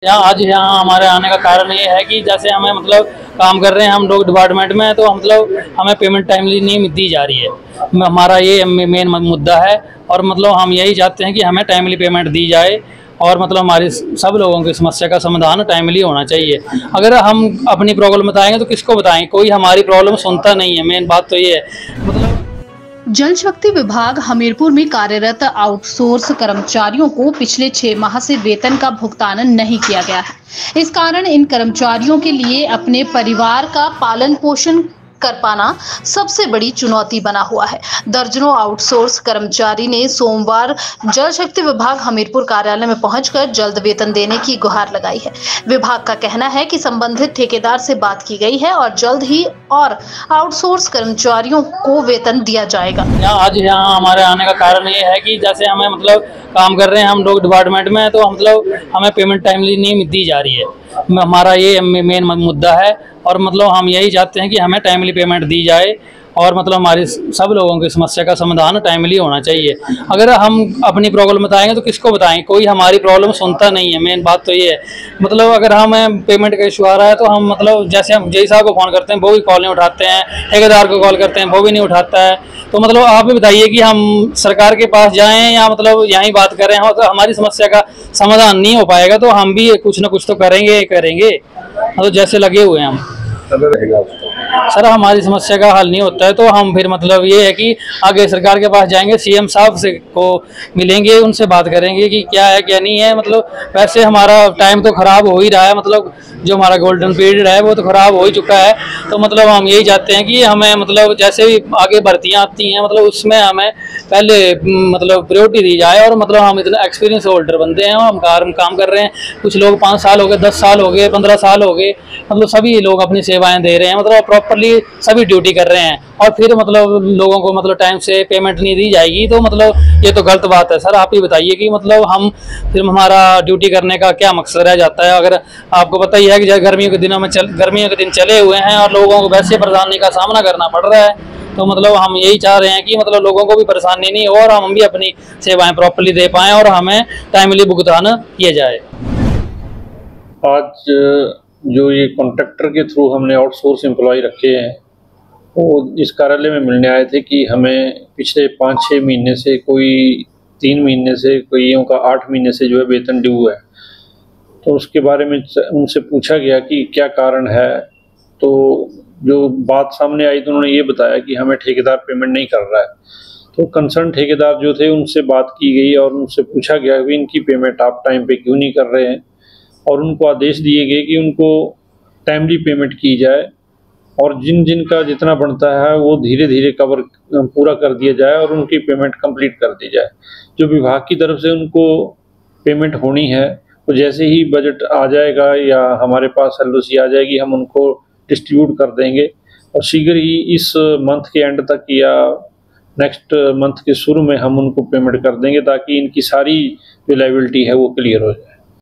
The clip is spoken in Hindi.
यहाँ हमारे आने का कारण ये है कि जैसे हमें मतलब काम कर रहे हैं हम लोग डिपार्टमेंट में, तो मतलब हमें पेमेंट टाइमली नहीं दी जा रही है। हमारा ये मेन मुद्दा है और मतलब हम यही चाहते हैं कि हमें टाइमली पेमेंट दी जाए और मतलब हमारी सब लोगों की समस्या का समाधान टाइमली होना चाहिए। अगर हम अपनी प्रॉब्लम बताएंगे तो किसको बताएंगे, कोई हमारी प्रॉब्लम सुनता नहीं है। मेन बात तो ये है। मतलब जल शक्ति विभाग हमीरपुर में कार्यरत आउटसोर्स कर्मचारियों को पिछले 6 माह से वेतन का भुगतान नहीं किया गया है। इस कारण इन कर्मचारियों के लिए अपने परिवार का पालन पोषण कर पाना सबसे बड़ी चुनौती बना हुआ है। दर्जनों आउटसोर्स कर्मचारी ने सोमवार जल शक्ति विभाग हमीरपुर कार्यालय में पहुंचकर जल्द वेतन देने की गुहार लगाई है। विभाग का कहना है कि संबंधित ठेकेदार से बात की गई है और जल्द ही और आउटसोर्स कर्मचारियों को वेतन दिया जाएगा। आज यहाँ हमारे आने का कारण ये है कि जैसे हमें मतलब काम कर रहे हैं हम लोग डिपार्टमेंट में, तो मतलब हमें पेमेंट टाइमली नहीं दी जा रही है। हमारा ये मेन मुद्दा है और मतलब हम यही चाहते हैं कि हमें टाइमली पेमेंट दी जाए और मतलब हमारी सब लोगों की समस्या का समाधान टाइमली होना चाहिए। अगर हम अपनी प्रॉब्लम बताएंगे तो किसको बताएंगे, कोई हमारी प्रॉब्लम सुनता नहीं है। मेन बात तो ये है। मतलब अगर हमें पेमेंट का इशू आ रहा है तो हम मतलब जैसे हम जय साहब को फ़ोन करते हैं वो भी कॉल नहीं उठाते हैं, ठेकेदार को कॉल करते हैं वो भी नहीं उठाता है। तो मतलब आप भी बताइए कि हम सरकार के पास जाएं या मतलब यहीं बात करें, तो हमारी समस्या का समाधान नहीं हो पाएगा तो हम भी कुछ ना कुछ तो करेंगे। मतलब जैसे लगे हुए हैं हम। सर हमारी समस्या का हल नहीं होता है तो हम फिर मतलब ये है कि आगे सरकार के पास जाएंगे, सीएम साहब से को मिलेंगे, उनसे बात करेंगे कि क्या है क्या नहीं है। मतलब वैसे हमारा टाइम तो ख़राब हो ही रहा है, मतलब जो हमारा गोल्डन पीरियड है वो तो ख़राब हो ही चुका है। तो मतलब हम यही चाहते हैं कि हमें मतलब जैसे भी आगे भर्तियाँ आती हैं मतलब उसमें हमें पहले मतलब प्रायोरिटी दी जाए। और मतलब हम इतना एक्सपीरियंस होल्डर बनते हैं, हम काम कर रहे हैं। कुछ लोग 5 साल हो गए, 10 साल हो गए, 15 साल हो गए, मतलब सभी लोग अपनी सेवाएं दे रहे हैं, मतलब प्रॉपरली सभी ड्यूटी कर रहे हैं। और फिर मतलब लोगों को मतलब टाइम से पेमेंट नहीं दी जाएगी तो मतलब ये तो गलत बात है। सर आप ही बताइए कि मतलब हम फिर हमारा ड्यूटी करने का क्या मकसद रह जाता है। अगर आपको पता ही है कि गर्मियों के दिनों में गर्मियों के दिन चले हुए हैं और लोगों को वैसे परेशानी का सामना करना पड़ रहा है, तो मतलब हम यही चाह रहे हैं कि मतलब लोगों को भी परेशानी नहीं हो और हम भी अपनी सेवाएं प्रॉपरली दे पाएँ और हमें टाइमली भुगतान किया जाए। आज जो ये कॉन्ट्रैक्टर के थ्रू हमने आउटसोर्स एम्प्लॉय रखे हैं वो इस कार्यालय में मिलने आए थे कि हमें पिछले 5-6 महीने से, कोई 3 महीने से, कोईयों का 8 महीने से जो है वेतन ड्यू है। तो उसके बारे में उनसे पूछा गया कि क्या कारण है। तो जो बात सामने आई तो उन्होंने ये बताया कि हमें ठेकेदार पेमेंट नहीं कर रहा है। तो कंसर्न ठेकेदार जो थे उनसे बात की गई और उनसे पूछा गया कि इनकी पेमेंट आप टाइम पे क्यों नहीं कर रहे हैं, और उनको आदेश दिए गए कि उनको टाइमली पेमेंट की जाए और जिन जिन का जितना बनता है वो धीरे धीरे पूरा कर दिया जाए और उनकी पेमेंट कंप्लीट कर दी जाए। जो विभाग की तरफ से उनको पेमेंट होनी है तो जैसे ही बजट आ जाएगा या हमारे पास एलओसी आ जाएगी हम उनको डिस्ट्रीब्यूट कर देंगे और शीघ्र ही इस मंथ के एंड तक या नेक्स्ट मंथ के शुरू में हम उनको पेमेंट कर देंगे ताकि इनकी सारी जो लायबिलिटी है वो क्लियर हो जाए।